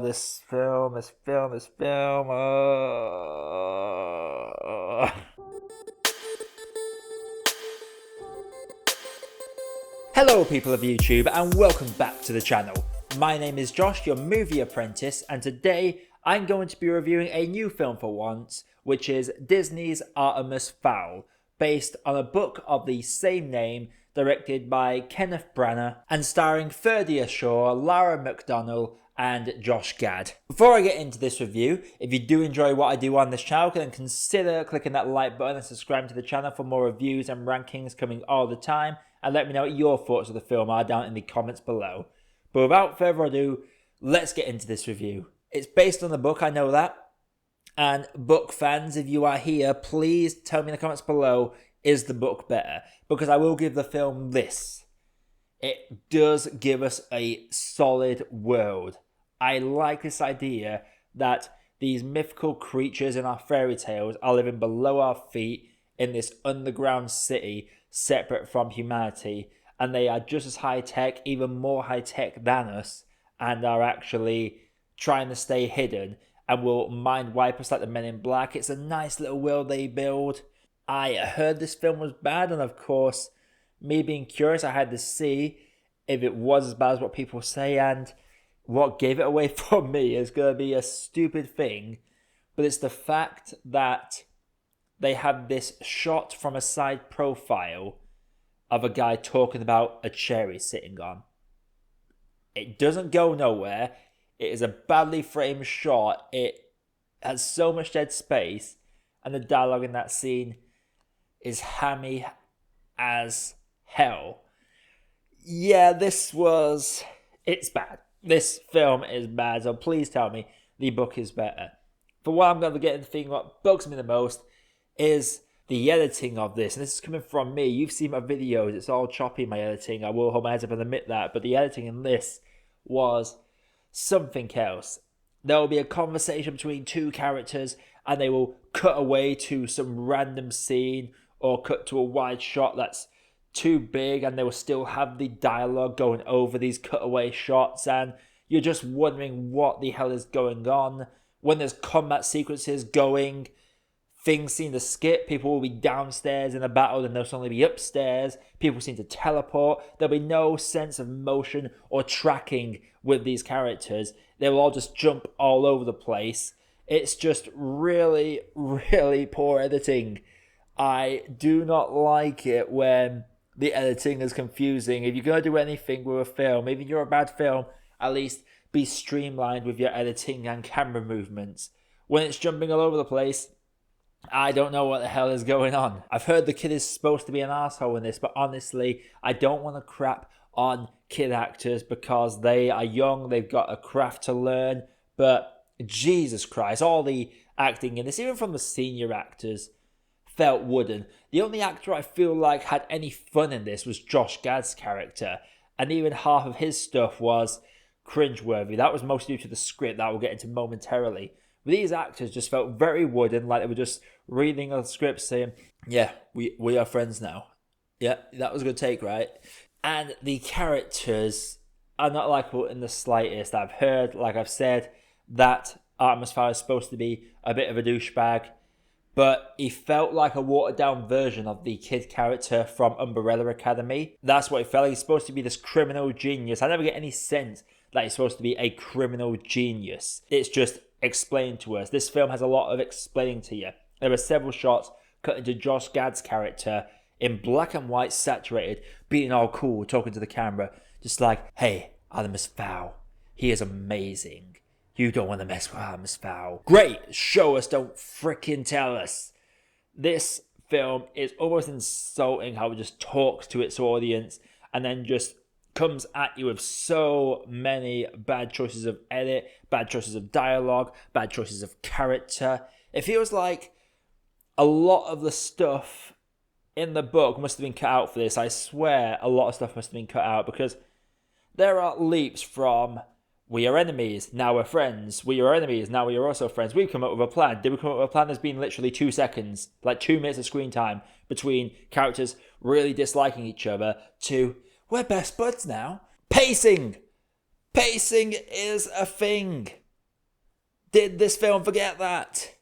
this film. Hello people of YouTube and welcome back to the channel. My name is Josh, your movie apprentice, and today I'm going to be reviewing a new film for once, which is Disney's Artemis Fowl, based on a book of the same name, directed by Kenneth Branagh and starring Ferdia Shaw, Lara McDonnell and Josh Gad. Before I get into this review, if you do enjoy what I do on this channel, then consider clicking that like button and subscribing to the channel for more reviews and rankings coming all the time, and let me know what your thoughts of the film are down in the comments below. But without further ado, let's get into this review. It's based on the book, I know that. And book fans, if you are here, please tell me in the comments below, is the book better? Because I will give the film this. It does give us a solid world. I like this idea that these mythical creatures in our fairy tales are living below our feet in this underground city separate from humanity, and they are just as high-tech, even more high-tech than us, and are actually trying to stay hidden and will mind wipe us like the Men in Black. It's a nice little world they build. I heard this film was bad, and of course, me being curious, I had to see if it was as bad as what people say, and what gave it away for me is going to be a stupid thing, but it's the fact that they have this shot from a side profile of a guy talking about a chair he's sitting on. It doesn't go nowhere. It is a badly framed shot. It has so much dead space, and the dialogue in that scene is hammy as hell. Yeah, it's bad. This film is bad, so please tell me the book is better. For what I'm going to get into, the thing what bugs me the most is the editing of this. And this is coming from me. You've seen my videos. It's all choppy, my editing. I will hold my head up and admit that. But the editing in this was something else. There will be a conversation between two characters, and they will cut away to some random scene or cut to a wide shot that's too big, and they will still have the dialogue going over these cutaway shots, and you're just wondering what the hell is going on. When there's combat sequences going, things seem to skip. People will be downstairs in a battle and they'll suddenly be upstairs. People seem to teleport. There'll be no sense of motion or tracking with these characters. They will all just jump all over the place. It's just really, really poor editing. I do not like it when the editing is confusing. If you're going to do anything with a film, even if you're a bad film, at least be streamlined with your editing and camera movements. When it's jumping all over the place, I don't know what the hell is going on. I've heard the kid is supposed to be an asshole in this, but honestly, I don't want to crap on kid actors because they are young, they've got a craft to learn, but Jesus Christ, all the acting in this, even from the senior actors, felt wooden. The only actor I feel like had any fun in this was Josh Gad's character, and even half of his stuff was cringeworthy. That was mostly due to the script that we'll get into momentarily. But these actors just felt very wooden, like they were just reading a script saying, yeah, we are friends now. Yeah, that was a good take, right? And the characters are not likable in the slightest. I've heard, like I've said, that Artemis Fowl is supposed to be a bit of a douchebag, but he felt like a watered-down version of the kid character from Umbrella Academy. That's what he felt like. He's supposed to be this criminal genius. I never get any sense that he's supposed to be a criminal genius. It's just explained to us. This film has a lot of explaining to you. There are several shots cut into Josh Gad's character in black and white, saturated, being all cool, talking to the camera. Just like, hey, Artemis Fowl, he is amazing. You don't want to mess with Artemis Fowl. Great, show us, don't frickin' tell us. This film is almost insulting how it just talks to its audience and then just comes at you with so many bad choices of edit, bad choices of dialogue, bad choices of character. It feels like a lot of the stuff in the book must have been cut out for this. I swear a lot of stuff must have been cut out because there are leaps from we are enemies, now we're friends. We are enemies, now we are also friends. We've come up with a plan. Did we come up with a plan? There's been literally 2 seconds, like 2 minutes of screen time between characters really disliking each other to we're best buds now. Pacing! Pacing is a thing. Did this film forget that?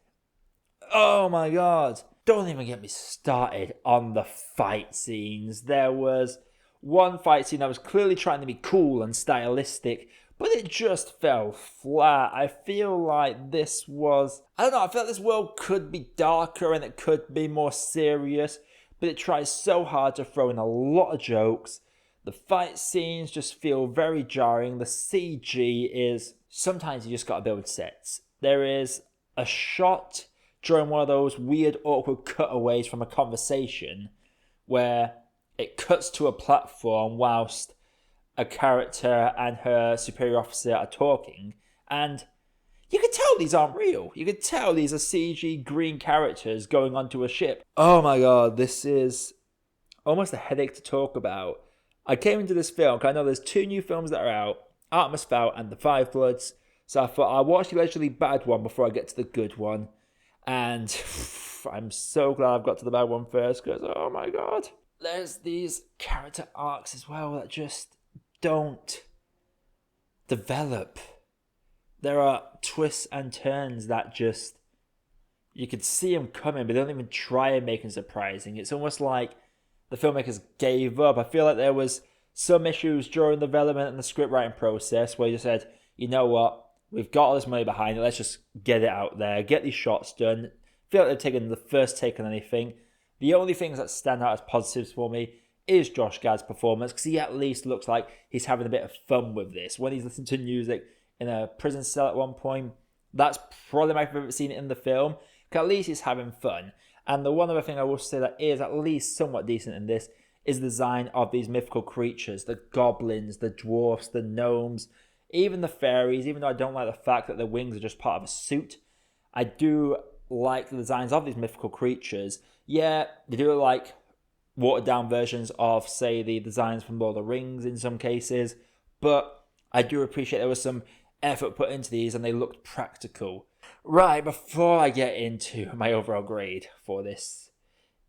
Oh my god. Don't even get me started on the fight scenes. There was one fight scene that was clearly trying to be cool and stylistic, but it just fell flat. I feel like this was... I don't know, I feel like this world could be darker and it could be more serious, but it tries so hard to throw in a lot of jokes. The fight scenes just feel very jarring. The CG is... Sometimes you just gotta build sets. There is a shot during one of those weird, awkward cutaways from a conversation where it cuts to a platform whilst a character and her superior officer are talking, and you can tell these aren't real. You can tell these are CG green characters going onto a ship. Oh my god, this is almost a headache to talk about. I came into this film because I know there's 2 new films that are out, Artemis Fowl and The Five Bloods, so I thought I'll watch the allegedly bad one before I get to the good one, and I'm so glad I've got to the bad one first, because oh my god. There's these character arcs as well that just don't develop. There are twists and turns that just... You could see them coming, but they don't even try and make them surprising. It's almost like the filmmakers gave up. I feel like there was some issues during the development and the script writing process where you said, you know what, we've got all this money behind it, let's just get it out there, get these shots done. I feel like they've taken the first take on anything. The only things that stand out as positives for me is Josh Gad's performance, because he at least looks like he's having a bit of fun with this. When he's listening to music in a prison cell at one point, that's probably my favourite scene in the film, because at least he's having fun. And the one other thing I will say that is at least somewhat decent in this is the design of these mythical creatures, the goblins, the dwarfs, the gnomes, even the fairies. Even though I don't like the fact that the wings are just part of a suit, I do like the designs of these mythical creatures. Yeah, they do like watered down versions of, say, the designs from Lord of the Rings in some cases, but I do appreciate there was some effort put into these and they looked practical. Right, before I get into my overall grade for this,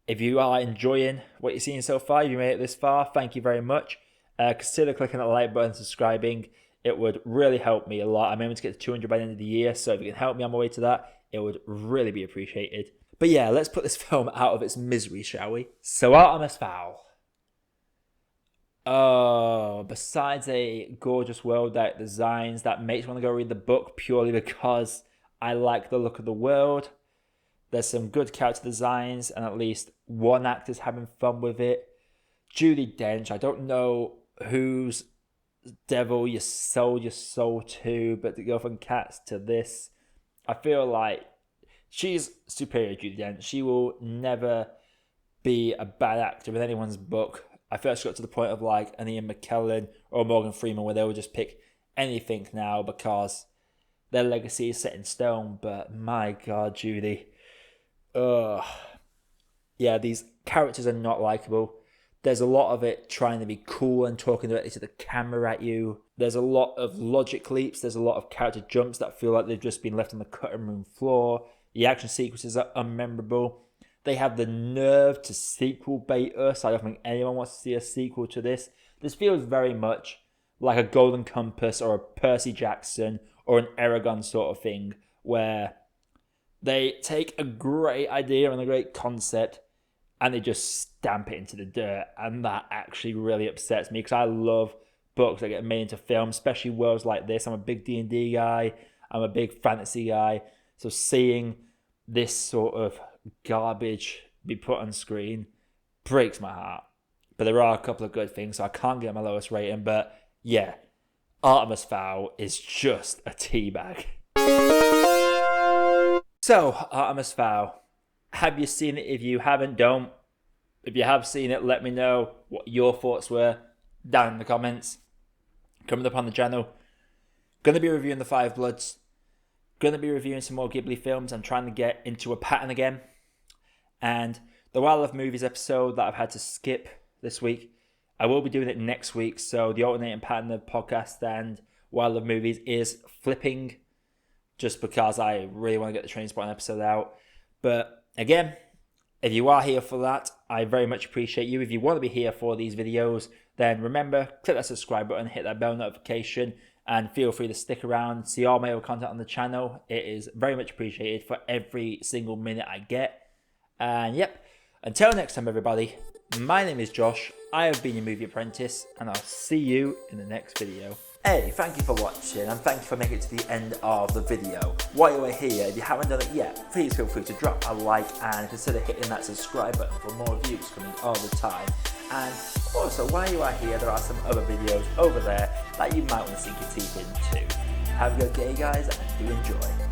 if you are enjoying what you're seeing so far, if you made it this far, thank you very much. Consider clicking that like button, subscribing. It would really help me a lot. I'm aiming to get to 200 by the end of the year, so if you can help me on my way to that, it would really be appreciated. But yeah, let's put this film out of its misery, shall we? So Artemis Fowl. Oh, besides a gorgeous world that designs that makes me want to go read the book purely because I like the look of the world. There's some good character designs and at least one actor's having fun with it. Judi Dench, I don't know whose devil you sold your soul to, but to go from Cats to this, I feel like she's superior, Judi Dench. She will never be a bad actor in anyone's book. I feel like she got to the point of like an Ian McKellen or Morgan Freeman where they would just pick anything now because their legacy is set in stone. But my god, Judi. Ugh. Yeah, these characters are not likable. There's a lot of it trying to be cool and talking directly to the camera at you. There's a lot of logic leaps. There's a lot of character jumps that feel like they've just been left on the cutting room floor. The action sequences are unmemorable. They have the nerve to sequel bait us. I don't think anyone wants to see a sequel to this. This feels very much like a Golden Compass or a Percy Jackson or an Aragon sort of thing, where they take a great idea and a great concept and they just stamp it into the dirt. And that actually really upsets me because I love books that get made into film, especially worlds like this. I'm a big D&D guy. I'm a big fantasy guy. So seeing this sort of garbage be put on screen breaks my heart. But there are a couple of good things, so I can't get my lowest rating. But yeah, Artemis Fowl is just a teabag. So, Artemis Fowl, have you seen it? If you haven't, don't. If you have seen it, let me know what your thoughts were down in the comments. Coming up on the channel, going to be reviewing The Five Bloods. Going to be reviewing some more Ghibli films. I'm trying to get into a pattern again. And the Wildlife Movies episode that I've had to skip this week, I will be doing it next week. So the alternating pattern of podcast and Wildlife Movies is flipping, just because I really want to get the Trainspotting episode out. But again, if you are here for that, I very much appreciate you. If you want to be here for these videos, then remember, click that subscribe button, hit that bell notification, and feel free to stick around, see all my other content on the channel. It is very much appreciated for every single minute I get. And yep, until next time everybody, my name is Josh, I have been your Movie Apprentice, and I'll see you in the next video. Hey, thank you for watching, and thank you for making it to the end of the video. While you are here, if you haven't done it yet, please feel free to drop a like and consider hitting that subscribe button for more views coming all the time. And also, while you are here, there are some other videos over there that you might want to sink your teeth into. Have a good day guys, and do enjoy.